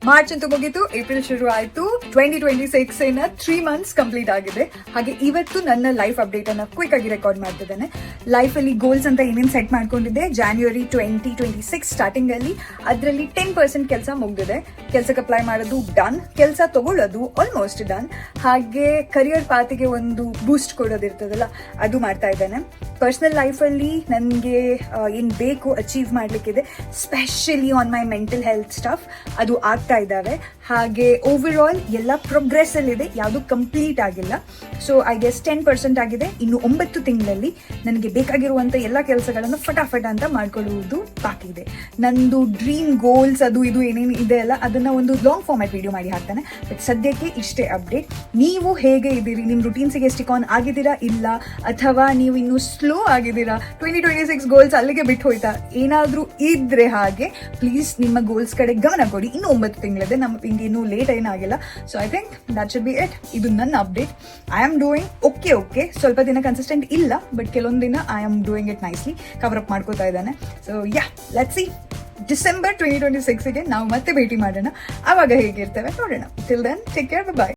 March ಅಂತೂ ಮುಗಿತು, April ಶುರು ಆಯ್ತು. 2026 ಇನ್ನ 3 months ಕಂಪ್ಲೀಟ್ ಆಗಿದೆ. ಹಾಗೆ ಇವತ್ತು ನನ್ನ ಲೈಫ್ ಅಪ್ಡೇಟ್ ಅನ್ನ ಕ್ವಿಕ್ ಆಗಿ ರೆಕಾರ್ಡ್ ಮಾಡ್ತಿದ್ದೇನೆ. ಲೈಫ್ ಅಲ್ಲಿ ಗೋಲ್ಸ್ ಅಂತ ಏನೇನು ಸೆಟ್ ಮಾಡ್ಕೊಂಡಿದ್ದೆ ಜಾನ್ವರಿ 2026 ಸ್ಟಾರ್ಟಿಂಗ್ ಅಲ್ಲಿ, ಅದರಲ್ಲಿ 10% ಕೆಲಸ ಮುಗಿದಿದೆ. ಕೆಲಸಕ್ಕೆ ಅಪ್ಲೈ ಮಾಡೋದು ಡನ್, ಕೆಲಸ ತಗೊಳ್ಳೋದು ಆಲ್ಮೋಸ್ಟ್ ಡನ್. ಹಾಗೆ ಕರಿಯರ್ ಪಾತಿಗೆ ಒಂದು ಬೂಸ್ಟ್ ಕೊಡೋದಿರ್ತದಲ್ಲ, ಅದು ಮಾಡ್ತಾ ಇದ್ದೇನೆ. ಪರ್ಸನಲ್ ಲೈಫಲ್ಲಿ ನನಗೆ ಏನು ಬೇಕು ಅಚೀವ್ ಮಾಡಲಿಕ್ಕಿದೆ, specially on my mental health stuff, ಅದು ಆಗ್ತಾ ಇದ್ದಾವೆ. ಹಾಗೆ ಓವರ್ ಆಲ್ ಎಲ್ಲ ಪ್ರೋಗ್ರೆಸ್ ಅಲ್ಲಿದೆ, ಯಾವುದು ಕಂಪ್ಲೀಟ್ ಆಗಿಲ್ಲ. ಸೊ ಐ ಗೆಸ್ 10% ಆಗಿದೆ. ಇನ್ನು 9 ತಿಂಗಳಲ್ಲಿ ನನಗೆ ಬೇಕಾಗಿರುವಂಥ ಎಲ್ಲ ಕೆಲಸಗಳನ್ನು ಫಟಾಫಟ ಅಂತ ಮಾಡ್ಕೊಳ್ಳುವುದು ಬಾಕಿ ಇದೆ. ನಂದು ಡ್ರೀಮ್ ಗೋಲ್ಸ್ ಅದು ಇದು ಏನೇನು ಇದೆ ಅಲ್ಲ, ಅದನ್ನು ಒಂದು ಲಾಂಗ್ ಫಾರ್ಮ್ಯಾಟ್ ವಿಡಿಯೋ ಮಾಡಿ ಹಾಕ್ತಾನೆ. ಬಟ್ ಸದ್ಯಕ್ಕೆ ಇಷ್ಟೇ ಅಪ್ಡೇಟ್. ನೀವು ಹೇಗೆ ಇದ್ದೀರಿ? ನಿಮ್ಮ ರುಟೀನ್ಸಿಗೆ ಸ್ಟಿಕ್ ಆನ್ ಆಗಿದ್ದೀರಾ ಇಲ್ಲ, ಅಥವಾ ನೀವು ಇನ್ನೂ ಸ್ಲೋ ಆಗಿದ್ದೀರಾ? 2026 ಗೋಲ್ಸ್ ಅಲ್ಲಿಗೆ ಬಿಟ್ಟು ಹೋಯ್ತಾ? ಏನಾದರೂ ಇದ್ರೆ ಹಾಗೆ ಪ್ಲೀಸ್ ನಿಮ್ಮ ಗೋಲ್ಸ್ ಕಡೆ ಗಮನ ಕೊಡಿ. ಇನ್ನು 9 ತಿಂಗಳಿದೆ, ನಮ್ಗೆ ಇನ್ನೂ ಲೇಟ್ ಏನಾಗಿಲ್ಲ. So I think that should be it. ಇದು ನನ್ನ update. I am doing okay. ಸ್ವಲ್ಪ ದಿನ ಕನ್ಸಿಸ್ಟೆಂಟ್ ಇಲ್ಲ, ಬಟ್ ಕೆಲವೊಂದು ದಿನ I am doing it nicely. Cover up ಮಾಡ್ಕೋತಾ ಇದ್ದಾನೆ. So yeah, let's see. December 2026ಗೆ ನಾವು ಮತ್ತೆ ಭೇಟಿ ಮಾಡೋಣ. ಆವಾಗ ಹೇಗಿರ್ತೇವೆ ನೋಡೋಣ. ಟಿಲ್ ದೆನ್ ಟೇಕ್ ಕೇರ್, ಬಾಯ್.